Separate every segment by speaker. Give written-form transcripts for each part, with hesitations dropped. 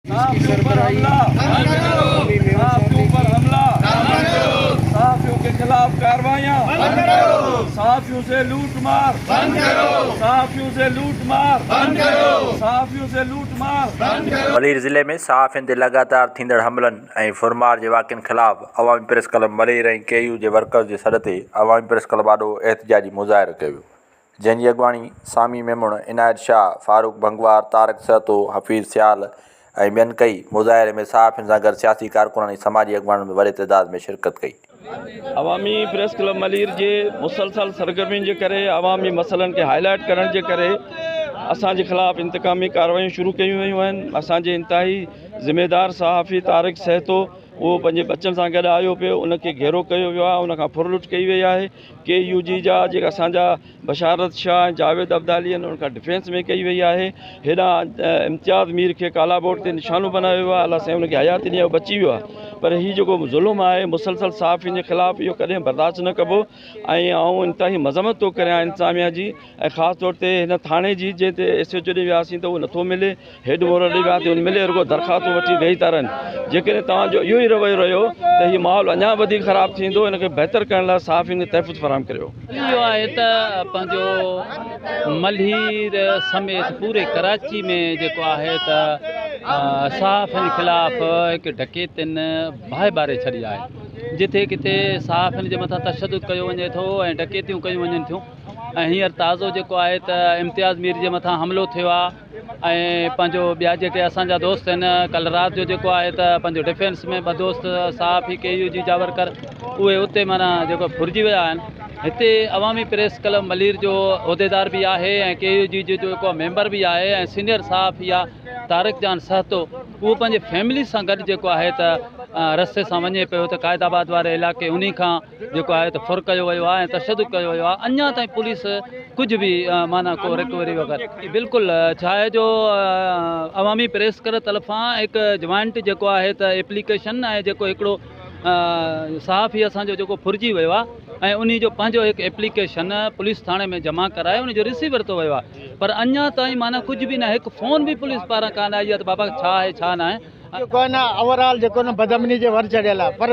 Speaker 1: साफियों पर हमला, साफियों पर हमला, साफियों के खिलाफ कार्रवाइयाँ, साफियों से लूटमार, साफियों से लूटमार, साफियों से लूटमार।
Speaker 2: मलीर ज़िले में साफ़ियुनि ते लगातार थींदड़ हमलनि ऐं फुरमार जे वाक़िअनि ख़िलाफ़ अवामी प्रेस क्लब मलीर ऐं KU जे वर्कर्स जे सॾ ते अवामी प्रेस क्लब आॾो एहतिजाजी मुज़ाहिरो कयो वियो, जंहिंजी अॻुवाणी सामी मेमण, इनायत शाह, फारूक भंगवार, तारिक सहतो, हफ़ीज़ सियाल ऐं ॿियनि कई। मुज़ाहिरे में साफ़ियुनि सां गॾु सियासी कारकुननि ऐं समाजी अॻुवाननि में वॾे तइदाद में शिरकत कई।
Speaker 1: अवामी प्रेस क्लब मलीर जे मुसलसल सरगर्मियुनि जे करे, अवामी मसइलनि खे हाईलाइट करण जे करे असांजे ख़िलाफ़ इंतकामी कार्रवाइयूं शुरू कयूं वयूं आहिनि। असांजे इंतिहाई ज़िम्मेदार सहाफ़ी तारिक सहतो उहो पंहिंजे बचनि सां गॾु आयो पियो, उनखे घेरो कयो वियो आहे, उनखां फुरलुट कई वई आहे। KU जा जेका असांजा बशारत शाह ऐं जावेद अब्दाली आहिनि उनखां डिफेंस में कई वई आहे। हेॾां इम्तियाज़ मीर खे काला बोर्ड ते निशानो बनायो वियो आहे, अलाह साईं उनखे हयात ॾिनी आहे, बची वियो आहे। पर हीउ जेको ज़ुल्म आहे मुसलसल सहाफ़ियुनि जे ख़िलाफ़, इहो कॾहिं बर्दाश्त न कबो ऐं आउं इंतिहाई मज़म्मत थो करियां इंतिज़ामिया जी, ऐं ख़ासि तौर ते हिन थाणे जी, जंहिं ते SHO ॾे वियासीं त उहो नथो मिले, हेड मोरल ॾे वियासीं उन मिले, रुॻो दरख़्वास्तूं वठी वेही था रहनि। जेकॾहिं तव्हांजो इहो ई रवैयो रहियो त हीउ माहौल अञा वधीक ख़राबु थींदो। हिनखे बहितर करण लाइ सहाफ़ियुनि खे तहफ़ुज़ फराहम करियो।
Speaker 3: इहो आहे त पंहिंजो मलीर समेत पूरे कराची में जेको आहे त सहाफ़ियुनि ख़िलाफ़ हिकु डकैतियुनि बाहि बारे छॾी आहे, जिथे किथे सहाफ़ियुनि जे मथां तशदुद कयो वञे थो ऐं डकैतियूं कयूं वञनि थियूं। ऐं हींअर ताज़ो जेको आहे त इम्तियाज़ मीर जे मथां हमिलो थियो आहे ऐं पंहिंजो ॿिया जेके असांजा दोस्त आहिनि, कल्ह राति जो जेको आहे त पंहिंजो डिफेंस में ॿ दोस्त सहाफ़ी KU जा वर्कर उहे उते माना जेको फुरिजी विया आहिनि। हिते अवामी प्रेस क्लब मलीर जो उहिदेदार बि आहे ऐं KU जो जेको मेंबर बि आहे ऐं सीनियर सहाफ़ी आहे तारिक जान सहतो, उहो पंहिंजे फैमिली सां गॾु जेको आहे त रस्ते सां वञे पियो त क़ाइदाबाद वारे इलाइक़े उन खां जेको आहे त फुर कयो वियो आहे ऐं तशदुद कयो वियो आहे। अञा ताईं पुलिस कुझु बि माना को रिकवरी वग़ैरह बिल्कुलु छा आहे जो अवामी प्रेस क्लब तरफ़ां हिकु जॉइंट जेको आहे त एप्लीकेशन ऐं जेको हिकिड़ो सहाफ़ी असांजो जेको फुरिजी वियो आहे ऐं उन जो पंहिंजो हिकु एप्लीकेशन पुलिस थाणे में जमा कराए उन जो रिसीव वरितो वियो आहे। पर अञा ताईं माना कुझु बि न, हिकु फ़ोन बि पुलिस पारां कान आई आहे त बाबा छा आहे छा न आहे।
Speaker 4: जेको आहे न ओवरऑल जेको न बदमनी जे वर चढ़ियल आहे, पर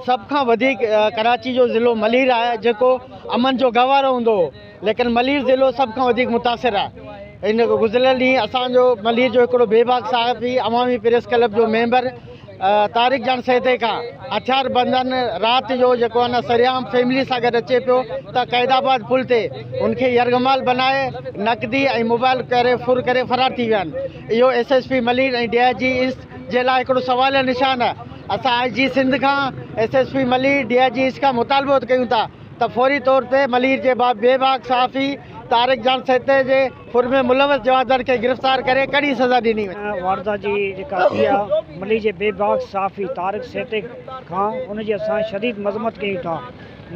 Speaker 4: सभ खां वधीक कराची जो ज़िलो मलीर आहे जेको अमन जो गवारो हूंदो हो, लेकिन मलीर ज़िलो सभ खां वधीक मुतासिर आहे। इन गुज़िरियल ॾींहुं असांजो मलीर जो हिकिड़ो बेबाक सहाफ़ी अवामी प्रेस क्लब जो मेंबर तारिक जान सहते खां हथियार बंदनि राति जो जेको आहे न सरियाम फैमिली सां गॾु अचे पियो त क़ाइदाबाद पुल ते उनखे यरगमाल बनाए नक़दी ऐं मोबाइल करे फुर करे फ़रार थी विया आहिनि। इहो SSP मलीर ऐं DIG ईस्ट जे लाइ हिकिड़ो सवाल निशान आहे। असां IG सिंध खां SSP मलीर DIG ईस्ट खां मुतालबो कयूं था त फौरी तौर ते मलीर जे बेबाक सहाफ़ी तारिक जान सहते जे फुर में मुलवस जवाबदार खे गिरफ़्तार करे कड़ी सज़ा ॾिनी वई।
Speaker 5: वारदा जी जेका थी आहे मलीर जे बेबाक सहाफ़ी तारिक सहते खां उनजी असां शदीद मज़म्मत कयूं था।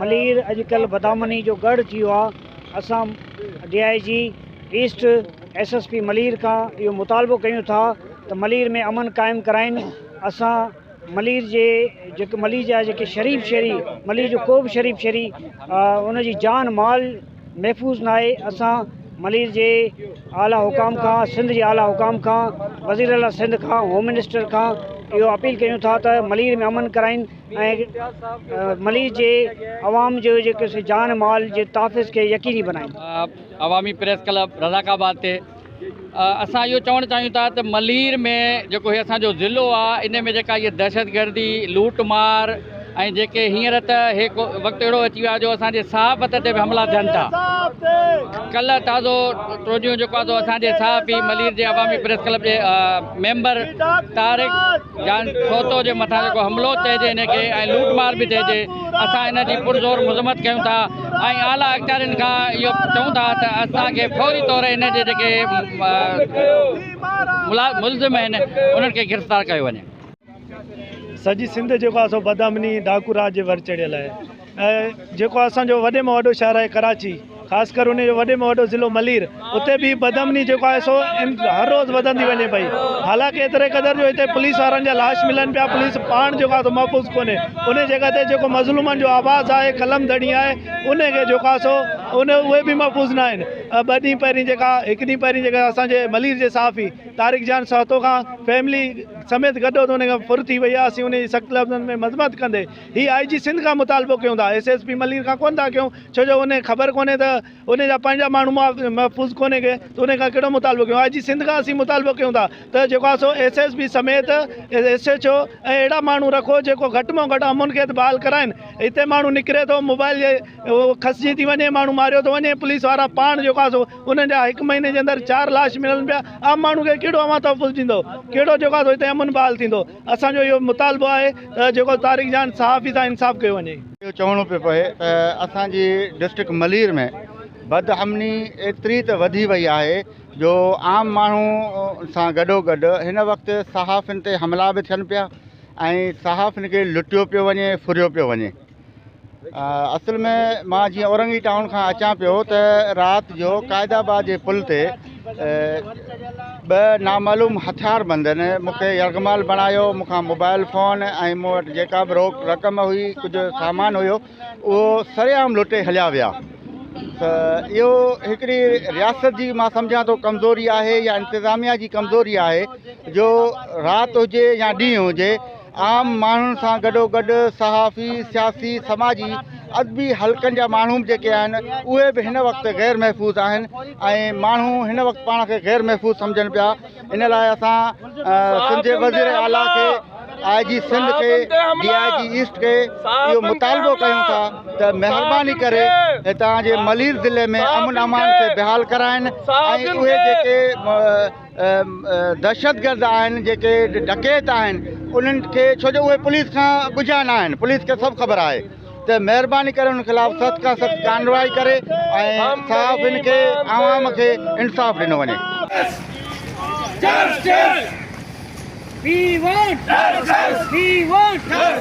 Speaker 5: मलीर अॼुकल्ह बदामनी जो गढ़ थी वियो आहे। असां DIG ईस्ट SSP मलीर खां इहो मुतालबो कयूं था त मलीर में अमन क़ाइमु कराइनि। असां मलीर जे जेके मलीर जा जेके शरीफ़ शहरी, मलीर जो को बि शरीफ़ शहरी उनजी जान माल महफ़ूज़ न आहे। असां मलीर जे आला हुकाम खां, सिंध जे आला हुकाम खां, वज़ीर आला सिंध खां, होम मिनिस्टर खां इहो अपील कयूं था त मलीर में अमन कराइनि ऐं मलीर जे आवाम जो जेके जान माल जे तहफ़ुज़ खे यकीनी बनाइनि।
Speaker 3: अवामी प्रेस क्लब रज़ाकाबाद ते असां इहो चवणु चाहियूं था त मलीर में जेको हीउ असांजो ज़िलो आहे इन में जेका हीअ दहशतगर्दी लूटमार ऐं जेके हींअर त हिकु वक़्तु अहिड़ो अची वियो आहे जो असांजे सहाफ़त ते बि हमला थियनि था। कल्ह ताज़ो ट्रोजियो जेको आहे असांजे सहाफ़ी मलीर जे अवामी प्रेस क्लब जे मेंबर तारिक जान सहतो जे मथां जेको हमिलो थिए इनखे ऐं लूटमार बि थिए, असां इन जी पुरज़ोर मज़म्मत कयूं था ऐं आला अख़्तियारनि खां इहो चऊं था त असांखे फौरी तौर इन जे जेके मुलज़िम आहिनि उन्हनि खे गिरफ़्तार कयो वञे।
Speaker 5: सॼी सिंध जेको आहे सो बदामनी डाकू राज जे वर चढ़ियल आहे ऐं जेको असांजो वॾे में वॾो शहर आहे कराची, ख़ासि कर उन जो वॾे में वॾो ज़िलो मलीर, उते बि बदमनी जेको आहे सो हर रोज़ु वधंदी वञे पई। हालांकि एतिरे क़दुरु जो हिते पुलिस वारनि जा लाश मिलनि पिया, पुलिस पाण जेको आहे सो महफ़ूज़ कोन्हे। उन जॻह ते जेको मज़लूमनि जो आवाज़ु आहे, कलम दड़ी आहे, उनखे जेको आहे सो उहे बि महफ़ूज़ न आहिनि।
Speaker 6: ॿ ॾींहं पहिरीं हिकु ॾींहुं पहिरीं असांजे मलीर जे सहाफ़ी तारिक जान सहतो खां फैमिली समेत गॾु हो त उन खां फुर थी वई आहे। असीं उन जी सख़्त लफ़्ज़नि में मज़मत कंदे ही IG सिंध खां मुतालबो कयूं था, SSP मलीर खां कोन था कयूं, छो जो उन ख़बर कोन्हे त उन जा पंहिंजा माण्हू महफ़ूज़ कोन्हे के, त उन खां कहिड़ो मुतालबो कयूं। IG सिंध खां असीं मुतालबो कयूं था त जेको आहे सो SSP समेत SHO ऐं अहिड़ा माण्हू रखो जेको घटि में घटि अमुन खे बहाल कराइनि। हिते माण्हू निकिरे थो मोबाइल जे खसिजी थी वञे, माण्हू मारियो थो वञे, पुलिस वारा पाण जेको आहे सो उन्हनि जा 1 महीने जे अंदरि 4 लाश मिलनि पिया। आम माण्हू खे कहिड़ो अवां तहफ़ुज़ ॾींदो, कहिड़ो जेको आहे हिते अमन बहाल थींदो। असांजो इहो मुतालबो आहे त जेको तारिक जान सहाफ़ी सां इंसाफ़ कयो वञे।
Speaker 4: इहो चवणो पियो पए त असांजी डिस्ट्रिक्ट मलीर में बदअमनी एतिरी त वधी वई आहे जो आम माण्हू सां गॾोगॾु हिन वक़्तु सहाफ़िन ते हमला बि थियनि पिया ऐं सहाफ़िन खे लुटियो पियो वञे, फुरियो पियो वञे। असल में मां जीअं औरंगी टाउन खां अचां पियो त राति जो क़ाइदाबाद जे पुल ते 2 नामालूम हथियारबंदनि मूंखे यरगमाल बणायो, मूंखां मोबाइल फ़ोन ऐं मूं वटि जेका बि रक़म हुई, कुझु सामान हुयो, उहो सरेआम लुटे हलिया विया। त इहो हिकिड़ी रियासत जी मां सम्झां थो कमज़ोरी आहे या इंतिज़ामिया जी कमज़ोरी आहे जो राति हुजे या ॾींहुं हुजे आम माण्हुनि सां गॾोगॾु सहाफ़ी, सियासी, समाजी, अदबी हल्कनि जा माण्हू जेके आहिनि उहे बि हिन वक़्तु गैर महफ़ूज़ आहिनि ऐं माण्हू हिन वक़्तु पाण खे गैर महफ़ूज़ सम्झनि पिया। इन लाइ असां सिंध जे वज़ीर आला खे, IG सिंध खे, DIG ईस्ट खे इहो मुतालबो कयूं था त महिरबानी करे हितां जे मलीर ज़िले में अमन अमान खे बहाल कराइनि ऐं उहे जेके दहशतगर्द आहिनि, जेके डकैत आहिनि, उन्हनि खे, छो जो उहे पुलिस खां ॻुझा न आहिनि, पुलिस खे सभु ख़बर आहे, त महिरबानी करे उन खिलाफ़ सख़्त खां सख़्त कार्रवाई करे ऐं सहाफ़िन खे, आवाम खे इंसाफ़ ॾिनो वञे।
Speaker 5: We want justice. We want justice.